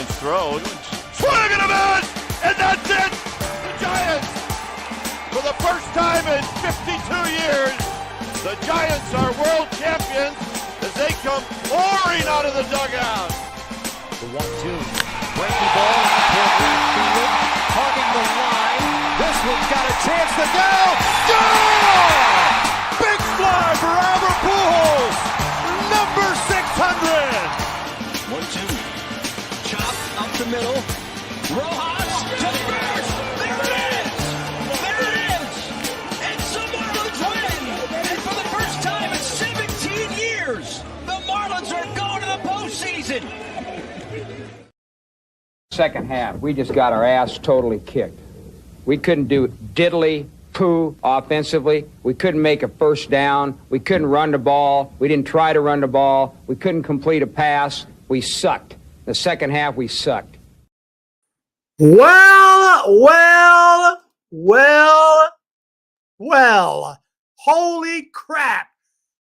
Nice throw. Swing and a miss! And that's it! The Giants, for the first time in 52 years, the Giants are world champions as they come pouring out of the dugout. The 1-2. Breaking ball toward left field. Hugging the line. This one's got a chance to go. Score! Big fly for Albert Pujols. Number 600. 1-2. Chop up the middle. Rojas to first. There it is. There it is. And some Marlins win. And for the first time in 17 years, the Marlins are going to the postseason. Second half, we just got our ass totally kicked. We couldn't do diddly poo offensively. We couldn't make a first down. We couldn't run the ball. We didn't try to run the ball. We couldn't complete a pass. We sucked. The second half, we sucked. Well. Holy crap.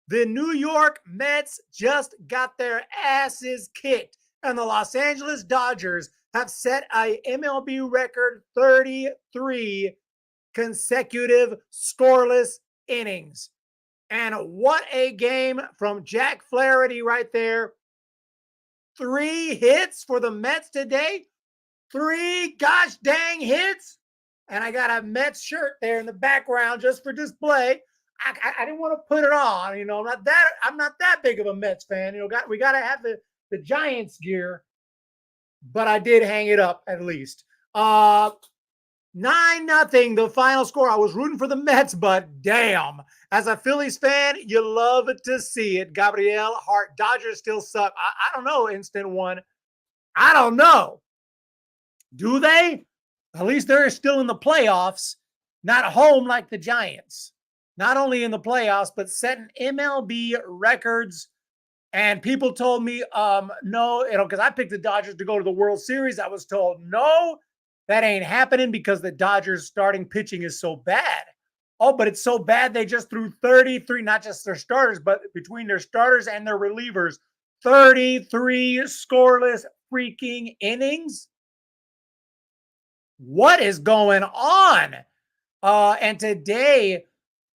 The New York Mets just got their asses kicked, and the Los Angeles Dodgers have set a MLB record 33 consecutive scoreless innings. And what a game from Jack Flaherty right there. 3 hits for the Mets today. 3 gosh dang hits. And I got a Mets shirt there in the background just for display. I didn't want to put it on, I'm not that big of a Mets fan. We got to have the Giants gear, but I did hang it up at least. 9-0, the final score. I was rooting for the Mets, but damn, as a Phillies fan, you love to see it. Gabriel Hart, Dodgers still suck. I don't know, instant one. I don't know. Do they? At least they're still in the playoffs, not home like the Giants. Not only in the playoffs, but setting MLB records. And people told me, no, because I picked the Dodgers to go to the World Series. I was told, no, that ain't happening because the Dodgers starting pitching is so bad. Oh, but it's so bad they just threw 33, not just their starters, but between their starters and their relievers, 33 scoreless freaking innings. What is going on? And today,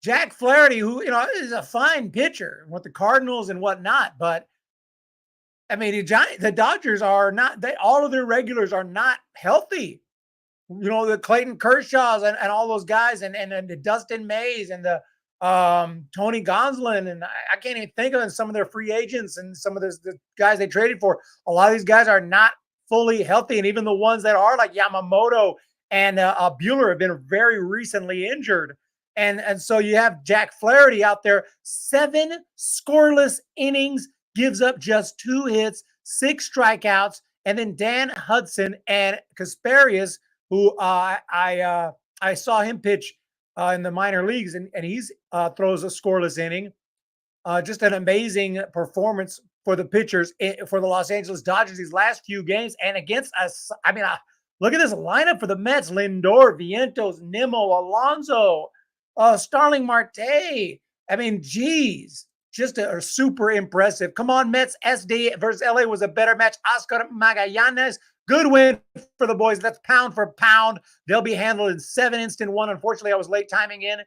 Jack Flaherty, who, is a fine pitcher with the Cardinals and whatnot, but I mean, the Dodgers are not, all of their regulars are not healthy. The Clayton Kershaws and all those guys and the Dustin Mays and the Tony Gonsolin, and I can't even think of some of their free agents and some of the guys they traded for. A lot of these guys are not fully healthy, and even the ones that are, like Yamamoto and Buehler, have been very recently injured. And so you have Jack Flaherty out there, 7 scoreless innings, gives up just 2 hits, 6 strikeouts, and then Dan Hudson and Kasparius, who I saw him pitch in the minor leagues, and he's throws a scoreless inning. Just an amazing performance for the pitchers for the Los Angeles Dodgers these last few games, and against us. I mean, look at this lineup for the Mets: Lindor, Vientos, Nimmo, Alonso, Starling Marte. I mean, geez, just a super impressive. Come on, Mets. SD versus LA was a better match. Oscar Magallanes, good win for the boys. That's pound for pound. They'll be handled in 7 instant 1. Unfortunately, I was late timing in.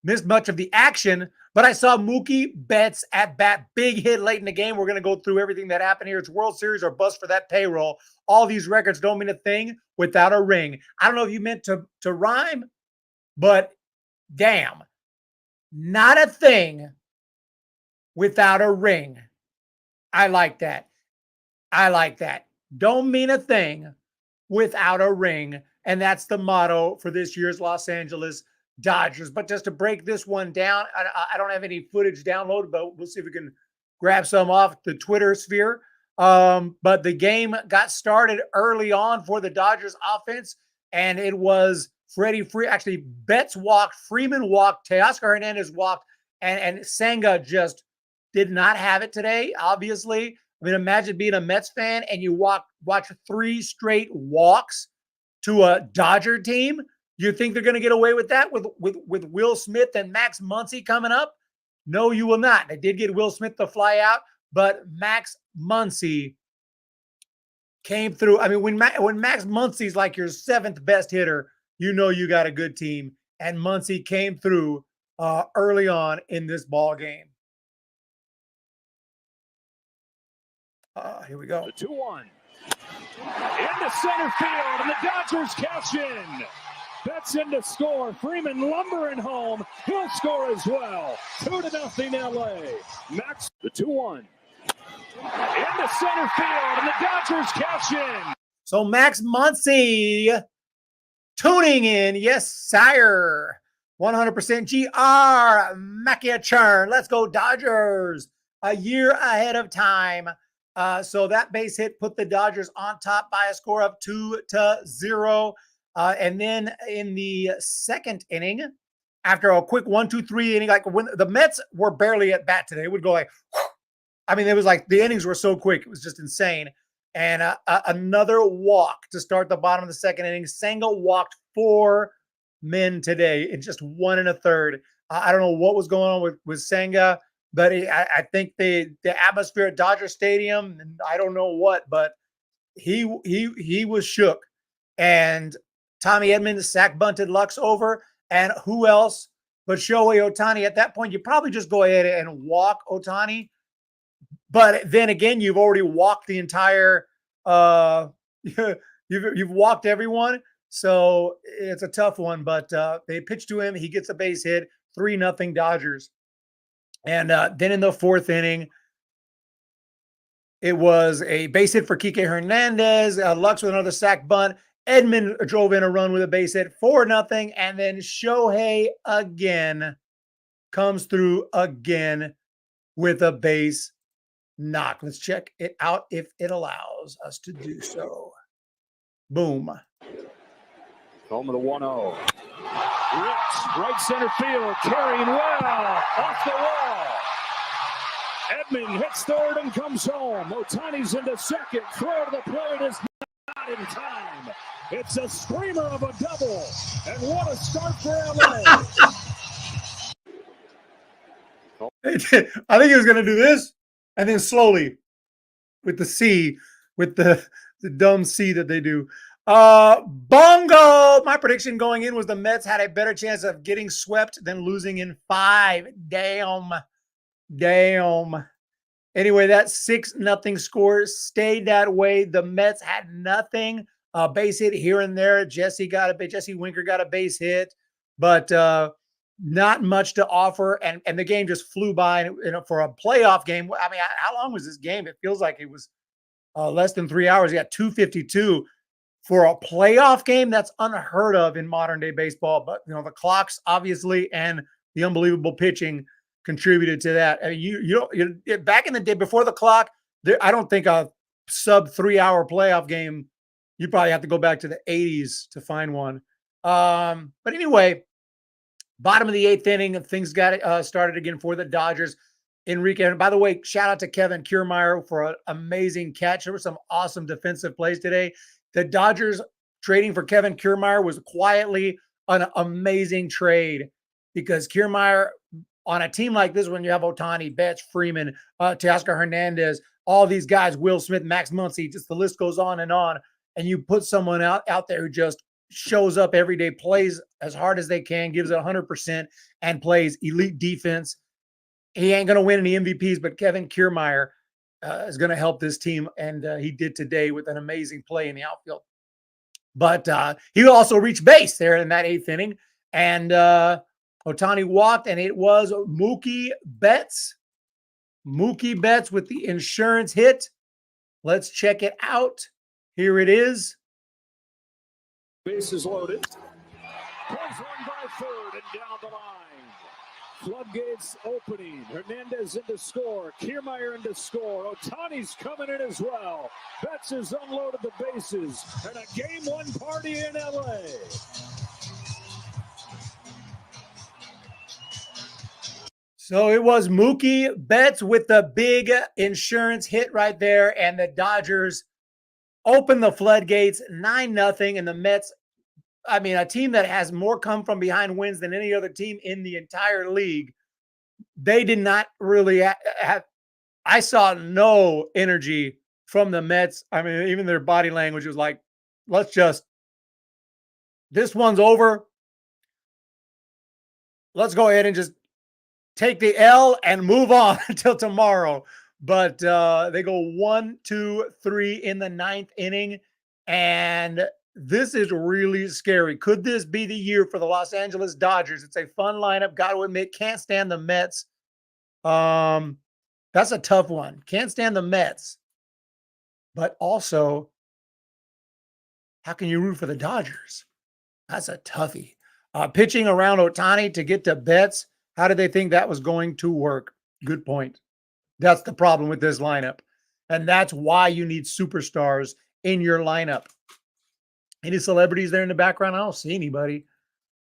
Missed much of the action, but I saw Mookie Betts at bat. Big hit late in the game. We're going to go through everything that happened here. It's World Series or bust for that payroll. All these records don't mean a thing without a ring. I don't know if you meant to rhyme, but damn, not a thing without a ring. I like that. I like that. Don't mean a thing without a ring. And that's the motto for this year's Los Angeles Dodgers. But just to break this one down, I don't have any footage downloaded, but we'll see if we can grab some off the Twitter sphere. But the game got started early on for the Dodgers offense, and it was actually Betts walked, Freeman walked, Teoscar Hernandez walked, and Senga just did not have it today, obviously. I mean, imagine being a Mets fan and you watch 3 straight walks to a Dodger team. You think they're going to get away with that with Will Smith and Max Muncy coming up? No, you will not. They did get Will Smith to fly out, but Max Muncy came through. I mean, when Max Muncy's like your 7th best hitter, you know you got a good team. And Muncy came through early on in this ball game. Here we go. The 2-1. Into center field, and the Dodgers cash in. Betts in to score. Freeman lumbering home. He'll score as well. 2-0 LA. Max, the 2-1. Into center field, and the Dodgers cash in. So Max Muncy tuning in. Yes, sire. 100% GR. Macchia churn. Let's go Dodgers. A year ahead of time. So that base hit put the Dodgers on top by a score of 2-0. And then in the second inning, after a quick 1-2-3 inning, like when the Mets were barely at bat today, it would go like, I mean, it was like the innings were so quick. It was just insane. And another walk to start the bottom of the second inning. Senga walked 4 men today in just 1 1/3. I don't know what was going on with Senga. But I think the atmosphere at Dodger Stadium, and I don't know what, but he was shook. And Tommy Edman sack bunted Lux over, and who else but Shohei Ohtani? At that point, you probably just go ahead and walk Ohtani. But then again, you've already walked the entire. You've walked everyone, so it's a tough one. But they pitch to him, he gets a base hit, 3-0 Dodgers. And then in the fourth inning, it was a base hit for Kike Hernandez. Lux with another sack bunt. Edman drove in a run with a base hit, 4-0. And then Shohei again comes through again with a base knock. Let's check it out if it allows us to do so. Boom. Home of the 1-0. Rips, right center field, carrying well, off the wall. Edman hits third and comes home. Ohtani's into second. Throw to the plate is not in time. It's a screamer of a double. And what a start for LA. I think he was going to do this and then slowly with the C, with the dumb C that they do. Bongo. My prediction going in was the Mets had a better chance of getting swept than losing in 5. Damn. Anyway, that 6-0 score stayed that way. The Mets had nothing. Base hit here and there. Jesse Winker got a base hit, but not much to offer. And the game just flew by. And for a playoff game, I mean, how long was this game? It feels like it was less than 3 hours. You got 2:52. For a playoff game, that's unheard of in modern day baseball. But the clocks obviously and the unbelievable pitching contributed to that. I mean, you back in the day before the clock, I don't think a sub 3 hour playoff game. You probably have to go back to the 80s to find one. But anyway, bottom of the 8th inning, things got started again for the Dodgers. Enrique, and by the way, shout out to Kevin Kiermaier for an amazing catch. There were some awesome defensive plays today. The Dodgers trading for Kevin Kiermaier was quietly an amazing trade because Kiermaier on a team like this, when you have Ohtani, Betts, Freeman, Teoscar Hernandez, all these guys, Will Smith, Max Muncy, just the list goes on, and you put someone out there who just shows up every day, plays as hard as they can, gives it 100%, and plays elite defense. He ain't going to win any MVPs, but Kevin Kiermaier is going to help this team, and he did today with an amazing play in the outfield. But he also reached base there in that 8th inning, and Ohtani walked, and it was Mookie Betts. Mookie Betts with the insurance hit. Let's check it out. Here it is. Bases loaded. Pulls one by third and down the line. Floodgates opening. Hernandez into score. Kiermaier into score. Ohtani's coming in as well. Betts has unloaded the bases. And a game 1 party in LA. So it was Mookie Betts with the big insurance hit right there. And the Dodgers opened the floodgates 9-0. And the Mets, I mean, a team that has more come from behind wins than any other team in the entire league, they did not really have, I saw no energy from the Mets. I mean, even their body language was like, this one's over. Let's go ahead and just take the L and move on until tomorrow. But they go 1, 2, 3 in the 9th inning. And this is really scary. Could this be the year for the Los Angeles Dodgers? It's a fun lineup. Got to admit, can't stand the Mets. That's a tough one. Can't stand the Mets. But also, how can you root for the Dodgers? That's a toughie. Pitching around Ohtani to get to Betts. How did they think that was going to work? Good point. That's the problem with this lineup. And that's why you need superstars in your lineup. Any celebrities there in the background? I don't see anybody.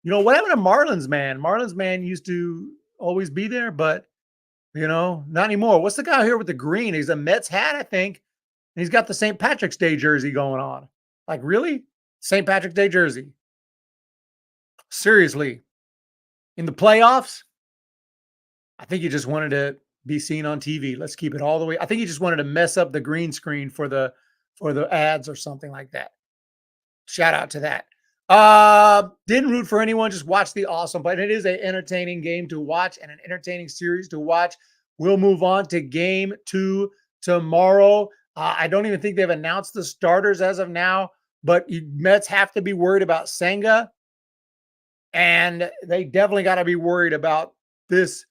You know, what happened to Marlins Man? Marlins Man used to always be there, but, you know, not anymore. What's the guy here with the green? He's a Mets hat, I think. And he's got the St. Patrick's Day jersey going on. Like, really? St. Patrick's Day jersey. Seriously. In the playoffs, I think he just wanted to be seen on TV. Let's keep it all the way. I think he just wanted to mess up the green screen for the ads or something like that. Shout out to that. Didn't root for anyone, just watch the awesome, but it is an entertaining game to watch and an entertaining series to watch. We'll move on to game 2 tomorrow. I don't even think they've announced the starters as of now, but Mets have to be worried about Senga, and they definitely got to be worried about this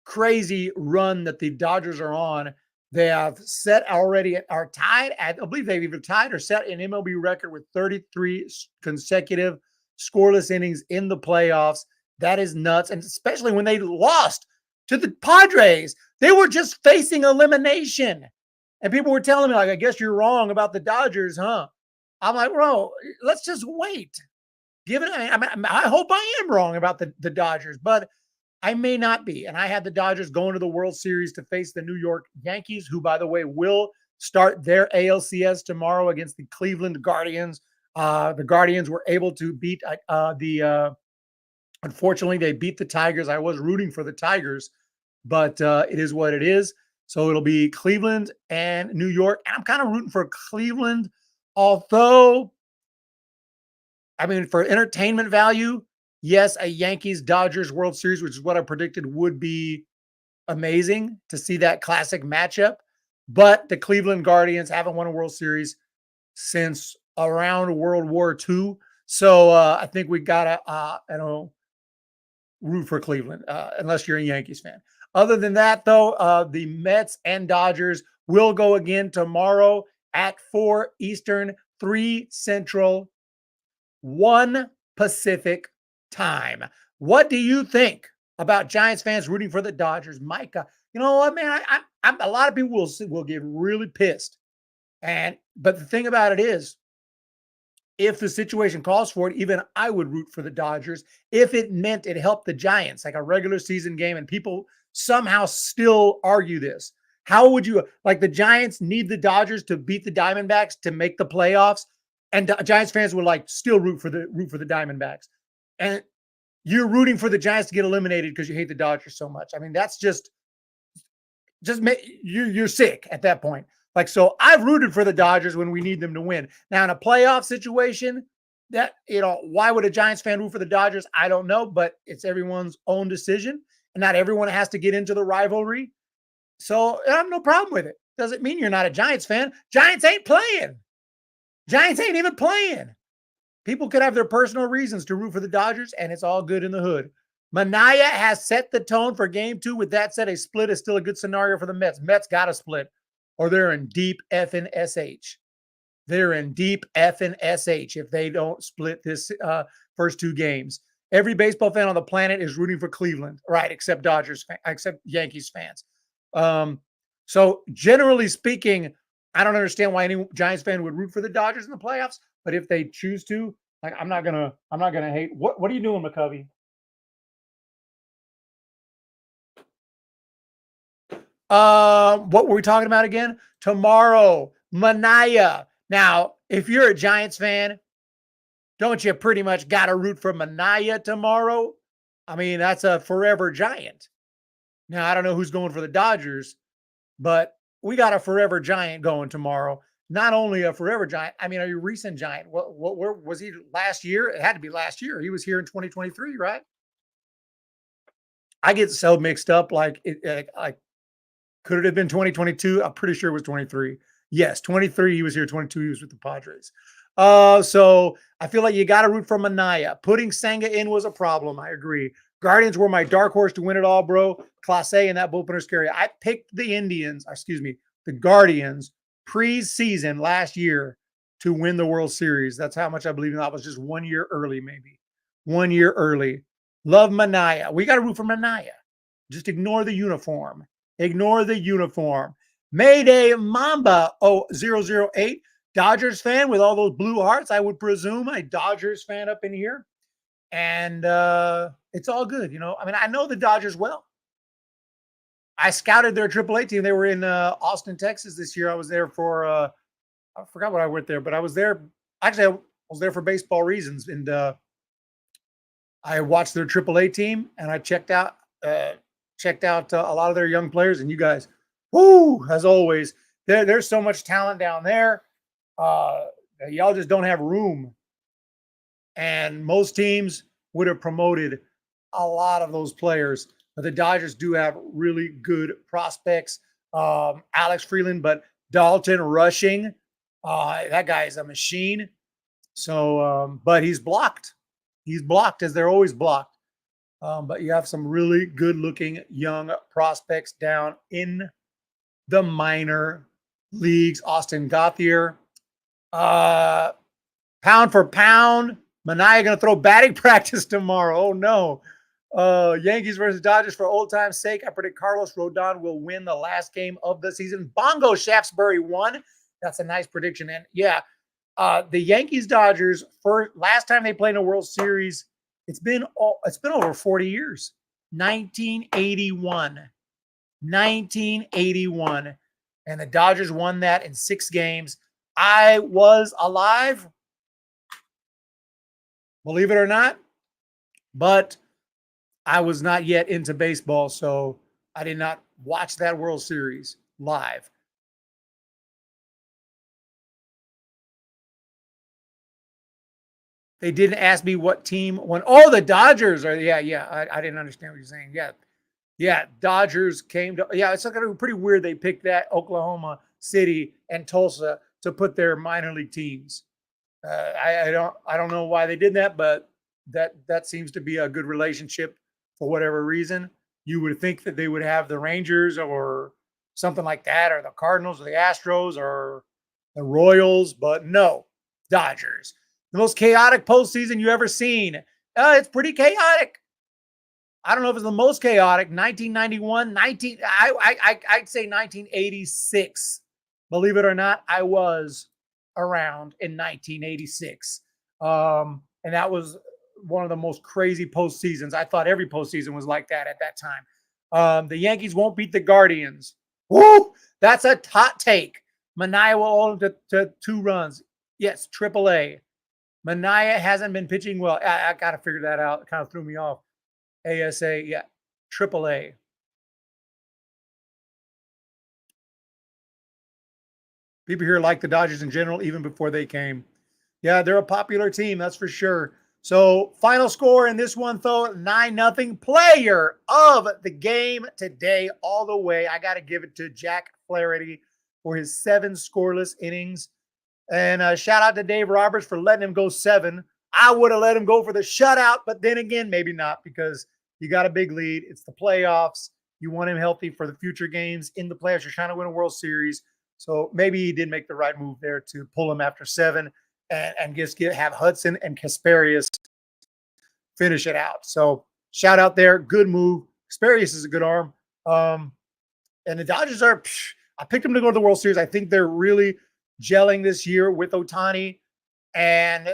crazy run that the Dodgers are on. They have set already, are tied at, I believe they've either tied or set an MLB record with 33 consecutive scoreless innings in the playoffs. That is nuts. And especially when they lost to the Padres, they were just facing elimination. And people were telling me, like, I guess you're wrong about the Dodgers, huh? I'm like, bro, let's just wait. I hope I am wrong about the Dodgers, but I may not be. And I had the Dodgers going to the World Series to face the New York Yankees, who, by the way, will start their ALCS tomorrow against the Cleveland Guardians. The Guardians were able to beat unfortunately, they beat the Tigers. I was rooting for the Tigers, but it is what it is. So it'll be Cleveland and New York. And I'm kind of rooting for Cleveland, although, I mean, for entertainment value, yes, a Yankees-Dodgers World Series, which is what I predicted would be amazing to see that classic matchup. But the Cleveland Guardians haven't won a World Series since around World War II. So I think we got to, root for Cleveland, unless you're a Yankees fan. Other than that, though, the Mets and Dodgers will go again tomorrow at 4 Eastern, 3 Central, 1 Pacific time. What do you think about Giants fans rooting for the Dodgers? Micah, you know what, man? I'm a lot of people will get really pissed. But the thing about it is, if the situation calls for it, even I would root for the Dodgers if it meant it helped the Giants, like a regular season game, and people somehow still argue this. How would you, like, the Giants need the Dodgers to beat the Diamondbacks to make the playoffs, and Giants fans would like still root for the Diamondbacks, and you're rooting for the Giants to get eliminated because you hate the Dodgers so much. I mean, that's just you're sick at that point. Like, so I've rooted for the Dodgers when we need them to win. Now, in a playoff situation, that, why would a Giants fan root for the Dodgers? I don't know, but it's everyone's own decision, and not everyone has to get into the rivalry. So I have no problem with it. Doesn't mean you're not a Giants fan. Giants ain't playing. Giants ain't even playing. People could have their personal reasons to root for the Dodgers, and it's all good in the hood. Manaya has set the tone for game 2. With that said, a split is still a good scenario for the Mets. Mets got to split, or they're in deep effing SH. They're in deep effing SH if they don't split this first 2 games. Every baseball fan on the planet is rooting for Cleveland, right? Except Yankees fans. So generally speaking, I don't understand why any Giants fan would root for the Dodgers in the playoffs. But if they choose to, like, I'm not gonna hate. What are you doing, McCovey? What were we talking about again? Tomorrow, Manaya. Now, if you're a Giants fan, don't you pretty much got to root for Manaya tomorrow? I mean, that's a forever Giant. Now, I don't know who's going for the Dodgers, but we got a forever Giant going tomorrow. Not only a forever Giant, I mean, a recent Giant. Where was he last year? It had to be last year. He was here in 2023, right? I get so mixed up. Like, could it have been 2022? I'm pretty sure it was 23. Yes, 23. He was here. 22. He was with the Padres. So I feel like you got to root for Manaya. Putting Senga in was a problem. I agree. Guardians were my dark horse to win it all, bro. Class A and that bullpen is scary. I picked the Guardians preseason last year to win the World Series. That's how much I believe in that. Was just 1 year early, maybe 1 year early. Love Manaya. We got to root for Manaya. Just ignore the uniform. Ignore the uniform. Mayday Mamba 008. Dodgers fan with all those blue hearts. I would presume a Dodgers fan up in here. And it's all good. I mean, I know the Dodgers well. I scouted their AAA team. They were in Austin, Texas this year. I was there for, I forgot what I went there, but I was there. Actually, I was there for baseball reasons. And I watched their AAA team and I checked out a lot of their young players. And you guys, whoo, as always, there's so much talent down there. Y'all just don't have room. And most teams would have promoted a lot of those players. But the Dodgers do have really good prospects. Alex Freeland, but Dalton rushing. That guy is a machine. So, but he's blocked. He's blocked as they're always blocked. But you have some really good-looking young prospects down in the minor leagues. Austin Gauthier. Pound for pound, Manaya going to throw batting practice tomorrow. Oh, no. Yankees versus Dodgers for old time's sake. I predict Carlos Rodon will win the last game of the season. Bongo Shaftesbury won. That's a nice prediction. And, yeah, the Yankees-Dodgers, last time they played in a World Series, it's been over 40 years. 1981. 1981. And the Dodgers won that in 6 games. I was alive, believe it or not, but I was not yet into baseball, so I did not watch that World Series live. They didn't ask me what team won. Oh, the Dodgers are. Yeah. I didn't understand what you're saying. Yeah. Dodgers came to. Yeah, it's going to be pretty weird. They picked that Oklahoma City and Tulsa to put their minor league teams. I don't know why they did that, but that seems to be a good relationship for whatever reason. You would think that they would have the Rangers or something like that, or the Cardinals or the Astros or the Royals, but no, Dodgers. The most chaotic postseason you ever seen. It's pretty chaotic. I don't know if it's the most chaotic. 1991, I'd say 1986. Believe it or not, I was around in 1986. And that was one of the most crazy postseasons. I thought every postseason was like that at that time. The Yankees won't beat the Guardians. Woo! That's a hot take. Manaya will hold them to 2 runs. Yes, AAA. Manaya hasn't been pitching well. I got to figure that out. It kind of threw me off. ASA, yeah, AAA. People here like the Dodgers in general, even before they came. Yeah, they're a popular team, that's for sure. So, final score in this one, though, 9-0. Player of the game today, all the way. I got to give it to Jack Flaherty for his 7 scoreless innings. And shout out to Dave Roberts for letting him go 7. I would have let him go for the shutout, but then again, maybe not, because you got a big lead. It's the playoffs. You want him healthy for the future games in the playoffs. You're trying to win a World Series. So maybe he did make the right move there to pull him after 7 and just have Hudson and Kasparius finish it out. So shout out there. Good move. Kasparius is a good arm. And the Dodgers I picked them to go to the World Series. I think they're really gelling this year with Ohtani, and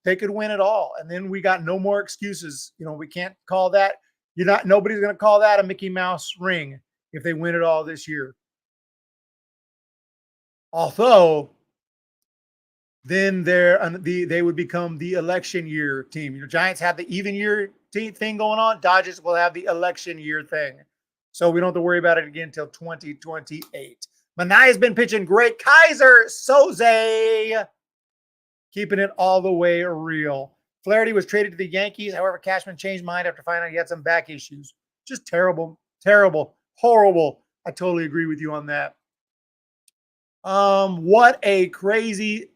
they could win it all. And then we got no more excuses. We can't call that. Nobody's going to call that a Mickey Mouse ring if they win it all this year. Although, then they would become the election year team. Giants have the even year thing going on. Dodgers will have the election year thing. So we don't have to worry about it again until 2028. Manaea's been pitching great. Kaiser Soze keeping it all the way real. Flaherty was traded to the Yankees. However, Cashman changed mind after finding out he had some back issues. Just terrible, terrible, horrible. I totally agree with you on that. What a crazy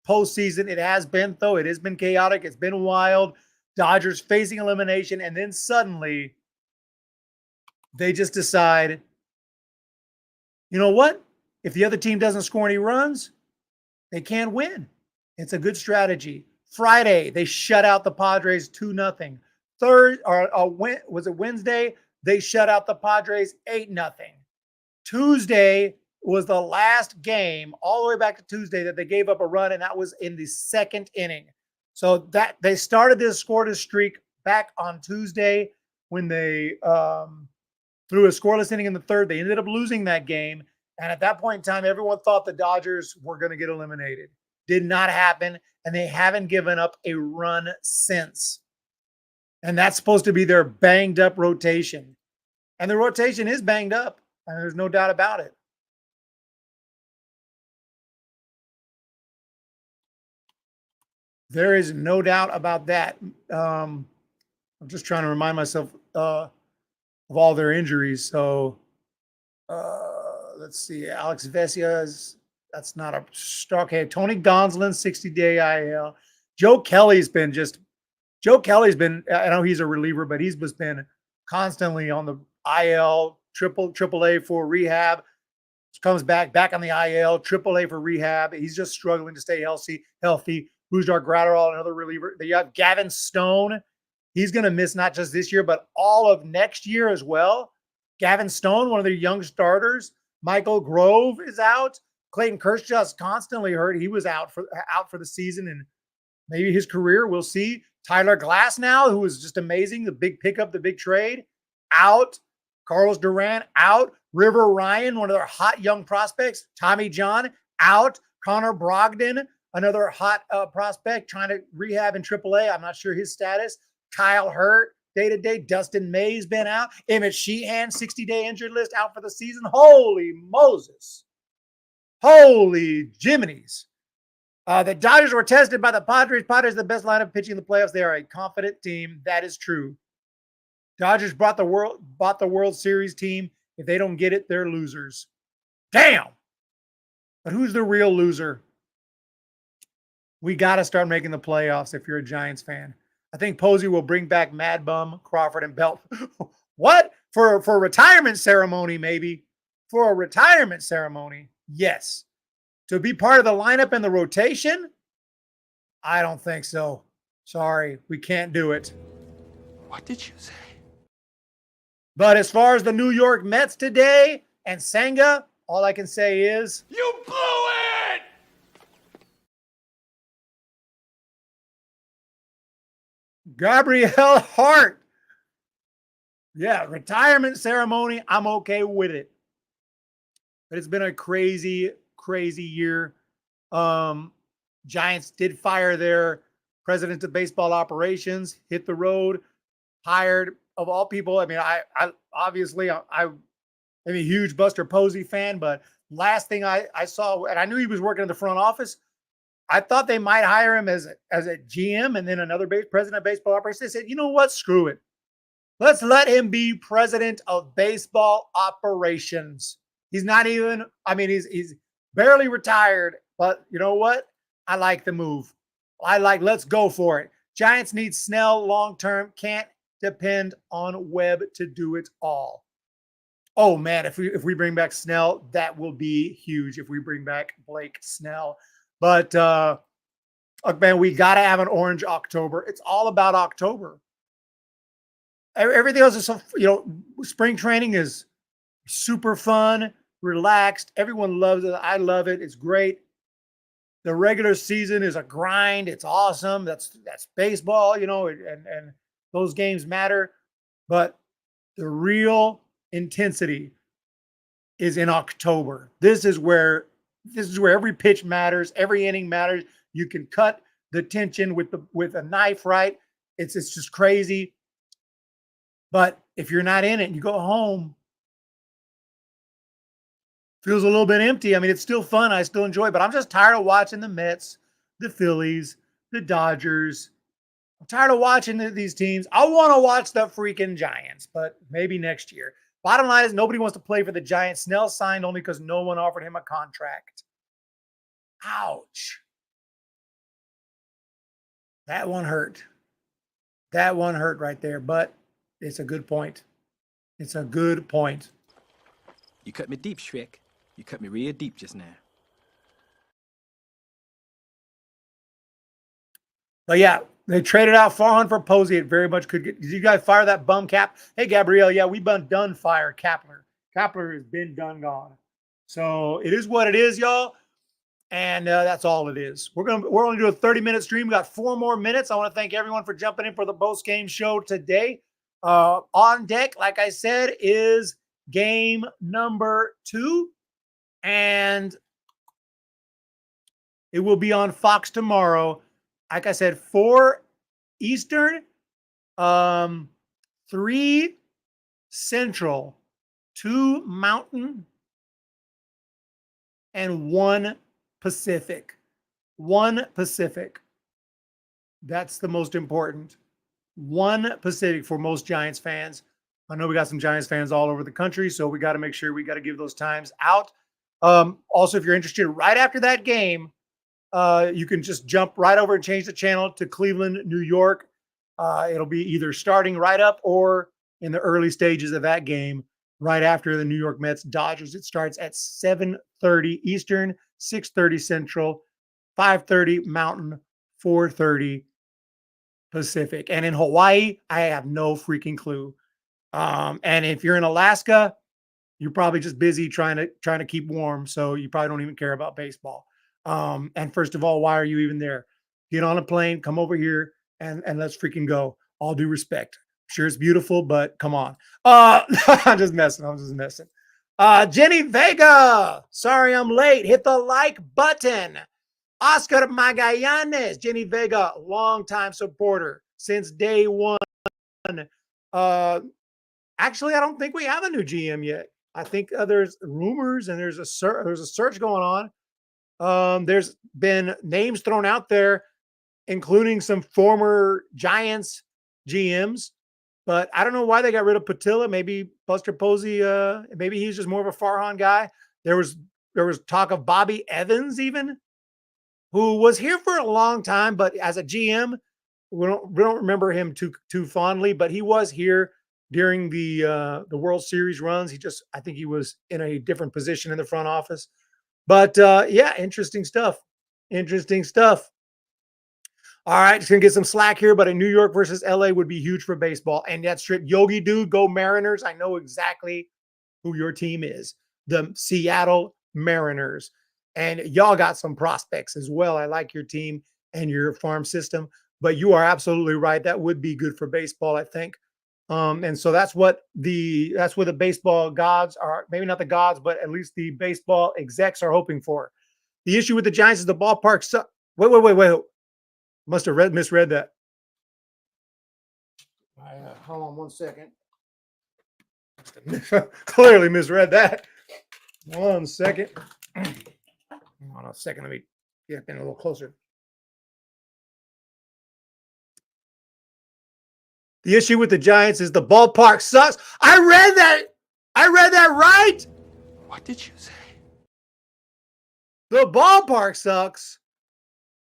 postseason it has been, though. It has been chaotic. It's been wild. Dodgers facing elimination, and then suddenly they just decide, you know what? If the other team doesn't score any runs, they can't win. It's a good strategy. Friday, they shut out the Padres 2-0. Was it Wednesday? They shut out the Padres 8-0. Tuesday was the last game, all the way back to Tuesday, that they gave up a run, and that was in the second inning. So that they started this scoreless streak back on Tuesday when they threw a scoreless inning in the third. They ended up losing that game, and at that point in time, everyone thought the Dodgers were going to get eliminated. Did not happen, and they haven't given up a run since. And that's supposed to be their banged-up rotation. And the rotation is banged up, and there's no doubt about it. There is no doubt about that. I'm just trying to remind myself of all their injuries. So let's see. Alex Vesia that's not a stock. Okay, Tony Gonsolin, 60-day IL. Joe Kelly's been, I know he's a reliever, but he's just been constantly on the IL, AAA for rehab. Comes back on the IL, AAA for rehab. He's just struggling to stay healthy. Buzar Gratterall, another reliever. You have Gavin Stone. He's going to miss not just this year, but all of next year as well. Gavin Stone, one of their young starters. Michael Grove is out. Clayton Kershaw's constantly hurt. He was out for the season and maybe his career. We'll see. Tyler Glass now, who was just amazing. The big pickup, the big trade, out. Carlos Duran, out. River Ryan, one of their hot young prospects. Tommy John, out. Connor Brogdon, another hot prospect trying to rehab in AAA. I'm not sure his status. Kyle Hurt, day-to-day. Dustin May's been out. Emmett Sheehan, 60-day injured list, out for the season. Holy Moses. Holy Jiminy's. The Dodgers were tested by the Padres. Padres are the best lineup pitching in the playoffs. They are a confident team. That is true. Dodgers bought the World Series team. If they don't get it, they're losers. Damn. But who's the real loser? We got to start making the playoffs if you're a Giants fan. I think Posey will bring back Mad Bum, Crawford, and Belt. What? For a retirement ceremony, maybe. For a retirement ceremony, yes. To be part of the lineup and the rotation? I don't think so. Sorry, we can't do it. What did you say? But as far as the New York Mets today and Senga, all I can say is, You blew it! Gabriel Hart. Yeah, retirement ceremony. I'm okay with it. But it's been a crazy, crazy year. Giants did fire their president of baseball operations, hit the road, hired, of all people. I mean, I obviously I'm a huge Buster Posey fan, but last thing I saw, and I knew he was working in the front office, I thought they might hire him as a GM and then another president of baseball operations. They said, you know what? Screw it. Let's let him be president of baseball operations. He's not even, I mean, he's barely retired, but you know what? I like the move. Let's go for it. Giants need Snell long-term. Can't depend on Webb to do it all. Oh man, if we bring back Snell, that will be huge. If we bring back Blake Snell. But look, man, we got to have an orange October. It's all about October. Everything else is, spring training is super fun, relaxed. Everyone loves it. I love it. It's great. The regular season is a grind. It's awesome. That's baseball, and those games matter. But the real intensity is in October. This is where every pitch matters, every inning matters. You can cut the tension with a knife, right? It's just crazy. But if you're not in it and you go home, feels a little bit empty. I mean, it's still fun. I still enjoy it, but I'm just tired of watching the Mets, the Phillies, the Dodgers. I'm tired of watching these teams. I want to watch the freaking Giants, but maybe next year. Bottom line is nobody wants to play for the Giants. Snell signed only because no one offered him a contract. Ouch. That one hurt. That one hurt right there, but it's a good point. It's a good point. You cut me deep, Shrek. You cut me real deep just now. But yeah, they traded out Farhan for Posey. It very much could get. Did you guys fire that bum Cap? Hey, Gabrielle, yeah, we've been done fire Kapler. Kapler has been done gone. So it is what it is, y'all. And that's all it is. We're only doing a 30-minute stream. We got 4 more minutes. I want to thank everyone for jumping in for the post-game show today. On deck, like I said, is game number 2. And it will be on Fox tomorrow. Like I said, 4 Eastern, 3 Central, 2 Mountain, and 1 Pacific. 1 Pacific. That's the most important. 1 Pacific for most Giants fans. I know we got some Giants fans all over the country, so we got to make sure we got to give those times out. Also, if you're interested, right after that game, you can just jump right over and change the channel to Cleveland, New York. It'll be either starting right up or in the early stages of that game, right after the New York Mets Dodgers. It starts at 7:30 Eastern, 6:30 Central, 5:30 Mountain, 4:30 Pacific. And in Hawaii, I have no freaking clue. And if you're in Alaska, you're probably just busy trying to keep warm, so you probably don't even care about baseball. And first of all, why are you even there? Get on a plane, come over here, and let's freaking go. All due respect. Sure, it's beautiful, but come on. I'm just messing. Jenny Vega. Sorry I'm late. Hit the like button. Oscar Magallanes. Jenny Vega, longtime supporter since day one. Actually, I don't think we have a new GM yet. I think there's rumors and there's a search going on. There's been names thrown out there, including some former Giants GMs, but I don't know why they got rid of Patilla. Maybe Buster Posey, maybe he's just more of a Farhan guy. There was talk of Bobby Evans even, who was here for a long time, but as a GM, we don't remember him too fondly, but he was here during the World Series runs. I think he was in a different position in the front office. But yeah, interesting stuff. All right, just gonna get some slack here, but a New York versus LA would be huge for baseball. And that's straight Yogi dude, go Mariners. I know exactly who your team is. The Seattle Mariners. And y'all got some prospects as well. I like your team and your farm system, but you are absolutely right. That would be good for baseball, I think. And so that's what the baseball gods are, maybe not the gods, but at least the baseball execs are hoping for. The issue with the Giants is the ballpark. Wait. Must have misread that. Hold on 1 second. Clearly misread that. 1 second. Hold on a second. Let me get in a little closer. The issue with the Giants is the ballpark sucks. I read that right. What did you say? The ballpark sucks.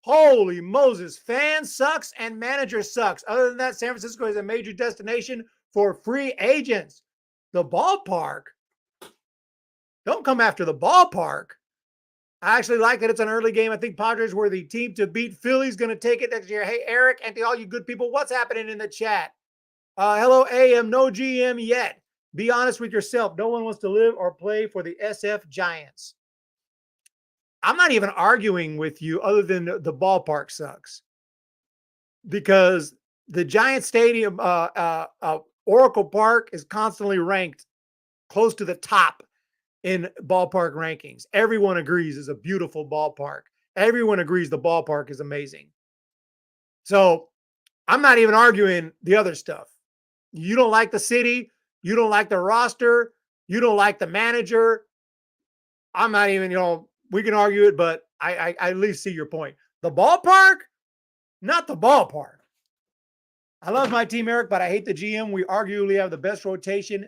Holy Moses. Fan sucks and manager sucks. Other than that, San Francisco is a major destination for free agents. The ballpark. Don't come after the ballpark. I actually like that it's an early game. I think Padres were the team to beat. Philly's going to take it next year. Hey, Eric, and to all you good people, what's happening in the chat? Hello, AM, no GM yet. Be honest with yourself. No one wants to live or play for the SF Giants. I'm not even arguing with you other than the ballpark sucks. Because the Giants Stadium, Oracle Park, is constantly ranked close to the top in ballpark rankings. Everyone agrees it's a beautiful ballpark. Everyone agrees the ballpark is amazing. So I'm not even arguing the other stuff. You don't like the city. You don't like the roster. You don't like the manager. I'm not even, we can argue it, but I at least see your point. The ballpark, not the ballpark. I love my team, Eric, but I hate the GM. We arguably have the best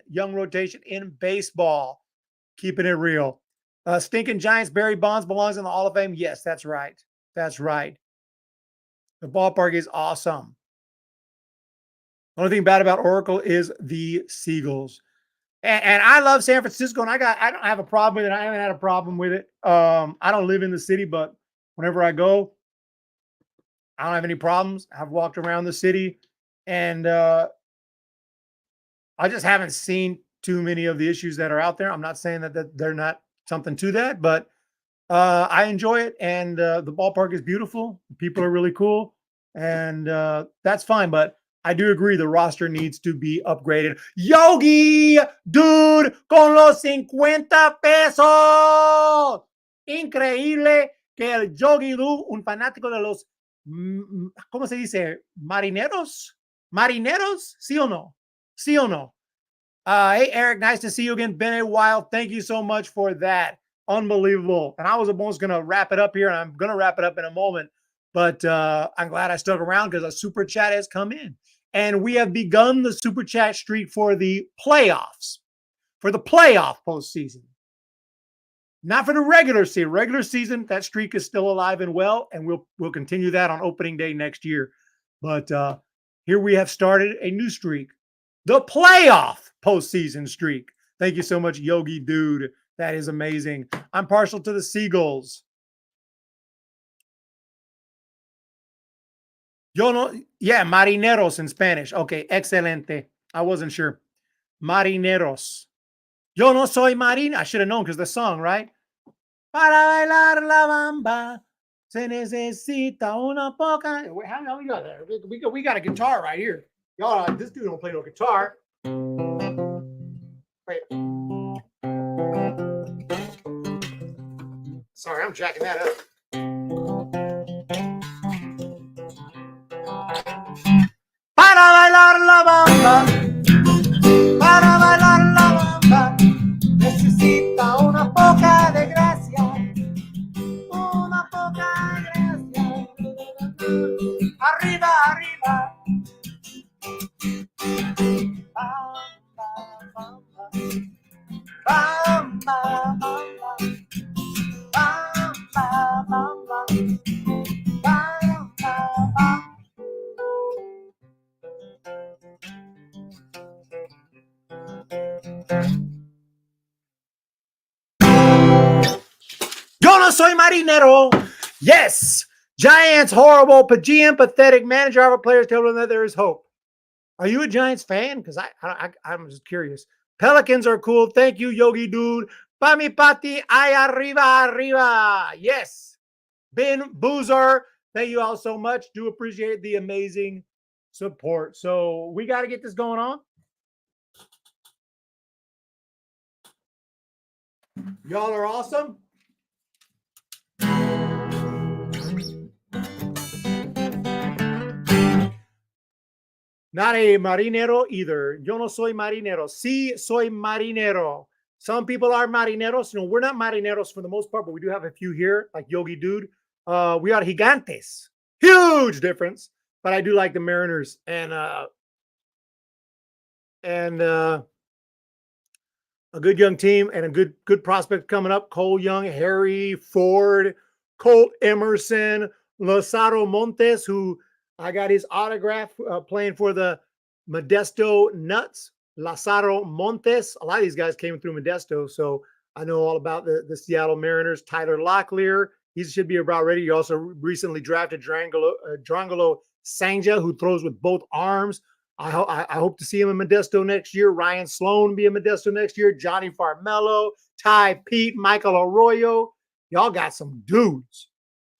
young rotation in baseball. Keeping it real. Stinking Giants, Barry Bonds belongs in the Hall of Fame. Yes, that's right. That's right. The ballpark is awesome. The only thing bad about Oracle is the Seagulls. And I love San Francisco, and I don't have a problem with it. I haven't had a problem with it. I don't live in the city, but whenever I go, I don't have any problems. I've walked around the city, and I just haven't seen too many of the issues that are out there. I'm not saying that they're not something to that, but I enjoy it, and the ballpark is beautiful. People are really cool, and that's fine. But I do agree the roster needs to be upgraded. Yogi, dude, con los 50 pesos. Increíble que el Yogi Dude, un fanático de los, ¿cómo se dice? Marineros? Marineros? ¿Sí o no? ¿Sí o no? Hey, Eric, nice to see you again. Been a while. Thank you so much for that. Unbelievable. And I was almost going to wrap it up here, and I'm going to wrap it up in a moment. But I'm glad I stuck around because a super chat has come in. And we have begun the super chat streak for the playoffs, for the playoff postseason. Not for the regular season. Regular season, that streak is still alive and well, and we'll continue that on opening day next year. But here we have started a new streak, the playoff postseason streak. Thank you so much, Yogi Dude. That is amazing. I'm partial to the Seagulls. Marineros in Spanish. Okay, excelente. I wasn't sure. Marineros. Yo no soy marino. I should have known because the song, right? Para bailar la bamba se necesita una poca. Wait, how we got there? We got a guitar right here. Y'all, this dude don't play no guitar. Wait. Sorry, I'm jacking that up. Para bailar la bamba, para bailar la bamba, necesita una poca de gracia, una poca gracia. Arriba, arriba. Bamba, bamba, bamba, bamba, bamba, bamba, bamba, bamba. Yo no soy marinero. Yes. Giants, horrible. GM, pathetic. Manager, our players tell them that there is hope. Are you a Giants fan? Because I'm just curious. Pelicans are cool. Thank you, Yogi Dude. Pa mi pati, ay arriba, arriba. Yes. Ben Boozer, thank you all so much. Do appreciate the amazing support. So we got to get this going on. Y'all are awesome. Not a marinero either. Yo no soy marinero. Sí, soy marinero. Some people are marineros. You know, we're not marineros for the most part, but we do have a few here, like Yogi Dude. We are gigantes. Huge difference. But I do like the Mariners. And a good young team and a good prospect coming up. Cole Young, Harry Ford, Colt Emerson, Lazaro Montes, who I got his autograph playing for the Modesto Nuts. Lazaro Montes. A lot of these guys came through Modesto, so I know all about the Seattle Mariners. Tyler Locklear. He should be about ready. You also recently drafted Drangolo Sanja, who throws with both arms. I hope to see him in Modesto next year. Ryan Sloan be in Modesto next year. Johnny Farmello, Ty Pete, Michael Arroyo. Y'all got some dudes.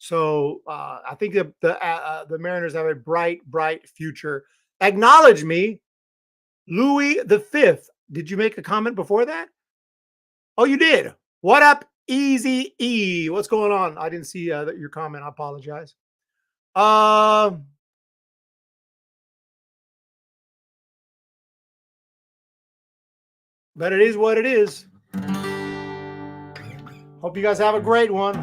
So I think the Mariners have a bright, bright future. Acknowledge me, Louis the Fifth. Did you make a comment before that? Oh, you did. What up, Easy E? What's going on? I didn't see your comment. I apologize. But it is what it is. Hope you guys have a great one.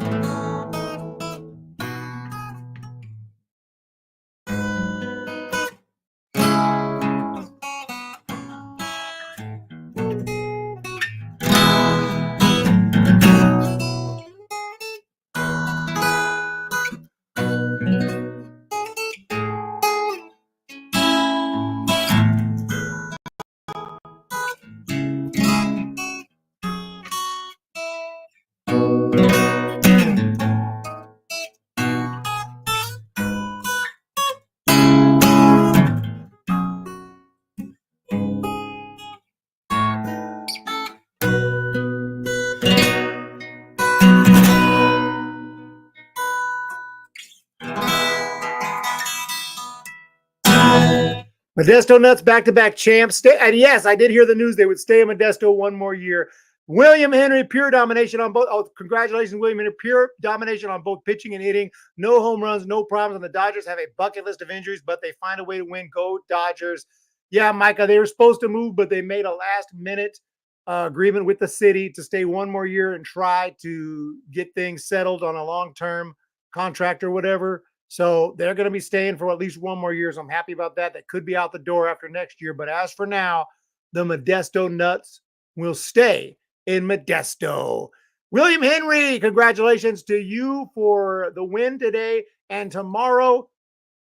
Modesto Nuts back-to-back champs. And yes, I did hear the news they would stay in Modesto one more year. William Henry, pure domination on both. Oh, congratulations, William Henry. Pure domination on both pitching and hitting. No home runs, no problems. And the Dodgers have a bucket list of injuries, but they find a way to win. Go Dodgers. Yeah, Micah, they were supposed to move, but they made a last-minute agreement with the city to stay one more year and try to get things settled on a long-term contract or whatever. So they're going to be staying for at least one more year. So I'm happy about that. That could be out the door after next year. But as for now, the Modesto Nuts will stay in Modesto. William Henry, congratulations to you for the win today. And tomorrow,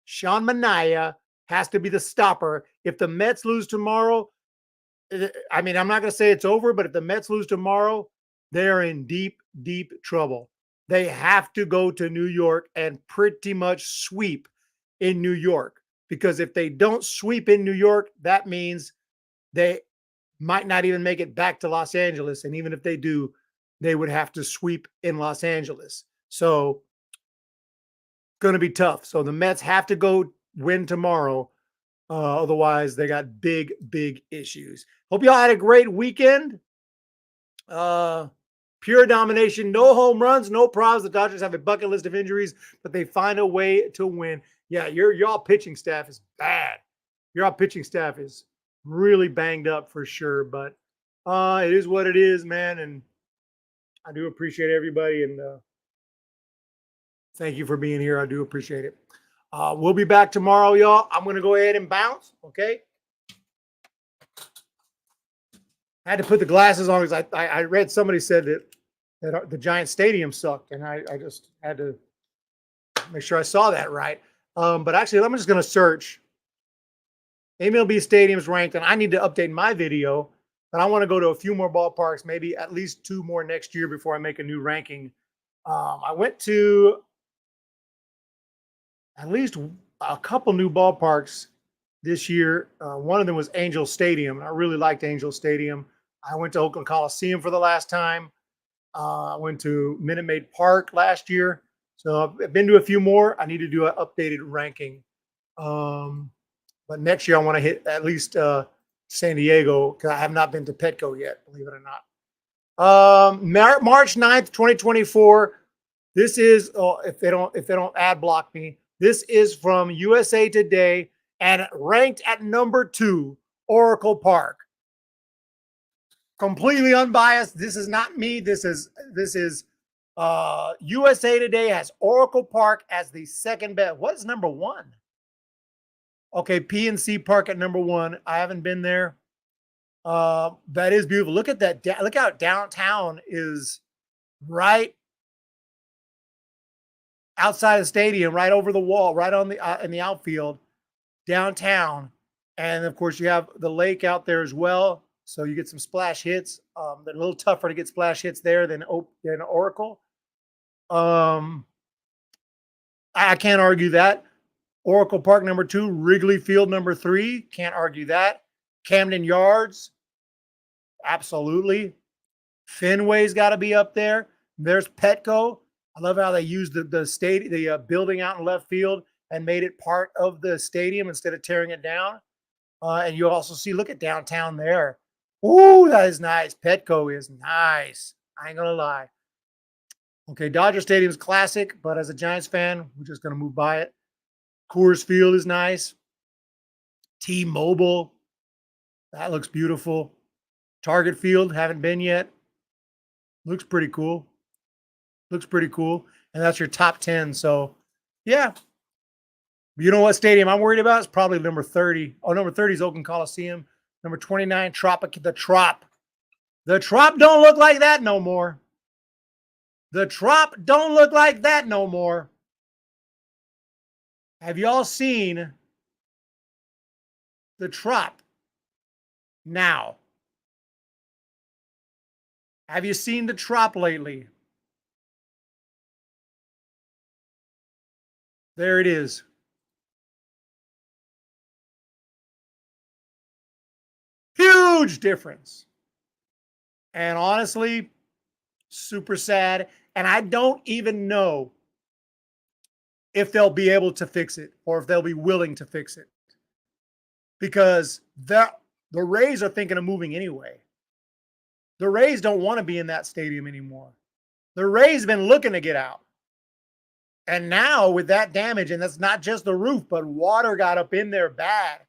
Sean Manaea has to be the stopper. If the Mets lose tomorrow, I mean, I'm not going to say it's over, but if the Mets lose tomorrow, they're in deep, deep trouble. They have to go to New York and pretty much sweep in New York, because if they don't sweep in New York, that means they might not even make it back to Los Angeles. And even if they do, they would have to sweep in Los Angeles. So it's going to be tough. So the Mets have to go win tomorrow. Otherwise, they got big, big issues. Hope y'all had a great weekend. Pure domination, no home runs, no problems. The Dodgers have a bucket list of injuries, but they find a way to win. Yeah, y'all pitching staff is bad. Your pitching staff is really banged up for sure, but it is what it is, man. And I do appreciate everybody, and thank you for being here. I do appreciate it. We'll be back tomorrow, y'all. I'm going to go ahead and bounce, okay? I had to put the glasses on because I read somebody said that the Giant Stadium sucked, and I just had to make sure I saw that right. But actually, I'm just going to search MLB stadiums ranked, and I need to update my video, but I want to go to a few more ballparks, maybe at least 2 more next year before I make a new ranking. I went to at least a couple new ballparks this year. One of them was Angel Stadium, and I really liked Angel Stadium. I went to Oakland Coliseum for the last time. I went to Minute Maid Park last year. So I've been to a few more. I need to do an updated ranking. But next year I want to hit at least San Diego, because I have not been to Petco yet, believe it or not. March 9th, 2024. This is, if they don't ad block me, this is from USA Today, and ranked at number 2, Oracle Park. Completely unbiased. This is not me. This is USA Today has Oracle Park as the second best. What is number 1? Okay, PNC Park at number 1. I haven't been there. That is beautiful. Look at that. Look how downtown is right outside the stadium, right over the wall, right on the in the outfield, downtown. And of course, you have the lake out there as well. So you get some splash hits. They're a little tougher to get splash hits there than Oracle. I can't argue that. Oracle Park number 2, Wrigley Field number 3. Can't argue that. Camden Yards, absolutely. Fenway's got to be up there. There's Petco. I love how they used the building out in left field and made it part of the stadium instead of tearing it down. And you also see, look at downtown there. Ooh, that is nice. Petco is nice. I ain't going to lie. Okay, Dodger Stadium's classic, but as a Giants fan, we're just going to move by it. Coors Field is nice. T-Mobile, that looks beautiful. Target Field, haven't been yet. Looks pretty cool. Looks pretty cool. And that's your top 10. So, yeah. You know what stadium I'm worried about? It's probably number 30. Oh, number 30 is Oakland Coliseum. Number 29, the Trop. The Trop don't look like that no more. The Trop don't look like that no more. Have y'all seen the Trop now? Have you seen the Trop lately? There it is. Huge difference. And honestly, super sad. And I don't even know if they'll be able to fix it or if they'll be willing to fix it. Because the Rays are thinking of moving anyway. The Rays don't want to be in that stadium anymore. The Rays have been looking to get out. And now with that damage, and that's not just the roof, but water got up in there bad.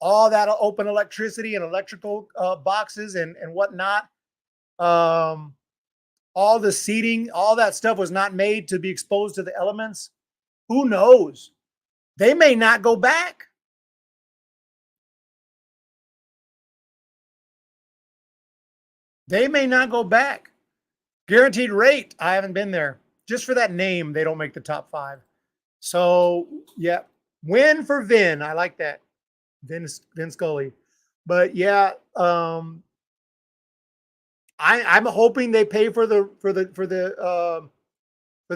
All that open electricity and electrical boxes and whatnot. All the seating, all that stuff was not made to be exposed to the elements. Who knows? They may not go back. They may not go back. Guaranteed rate, I haven't been there. Just for that name, they don't make the top 5. So, yeah, win for Vin. I like that. Vin Scully. But yeah, I'm hoping they pay for the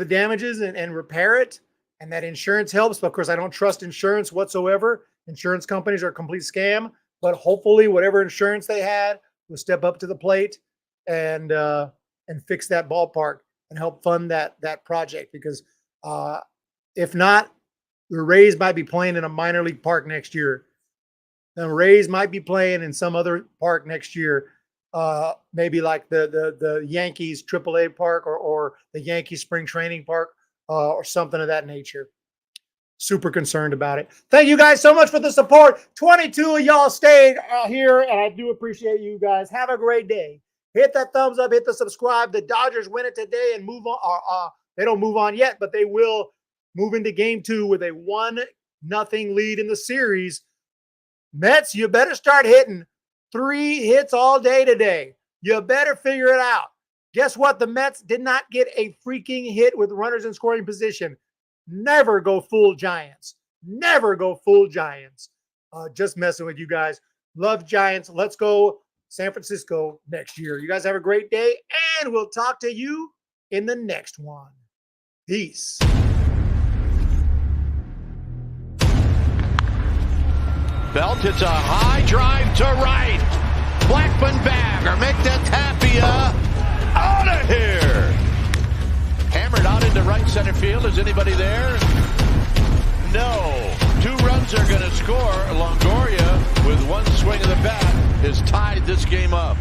damages and repair it, and that insurance helps. But of course, I don't trust insurance whatsoever. Insurance companies are a complete scam. But hopefully, whatever insurance they had will step up to the plate and fix that ballpark and help fund that project. Because if not, the Rays might be playing in a minor league park next year. The Rays might be playing in some other park next year, maybe like the Yankees AAA park or the Yankees spring training park or something of that nature. Super concerned about it. Thank you guys so much for the support. 22 of y'all stayed here, and I do appreciate you guys. Have a great day. Hit that thumbs up, hit the subscribe. The Dodgers win it today and move on. They don't move on yet, but they will move into game 2 with a 1-0 lead in the series. Mets, you better start hitting 3 hits all day today. You better figure it out. Guess what? The Mets did not get a freaking hit with runners in scoring position. Never go full Giants. Never go full Giants. Just messing with you guys. Love Giants. Let's go San Francisco next year. You guys have a great day, and we'll talk to you in the next one. Peace. Belt hits a high drive to right. Blackman bag or make that Tapia out of here. Hammered out into right center field. Is anybody there? No. 2 runs are going to score. Longoria, with 1 swing of the bat, has tied this game up.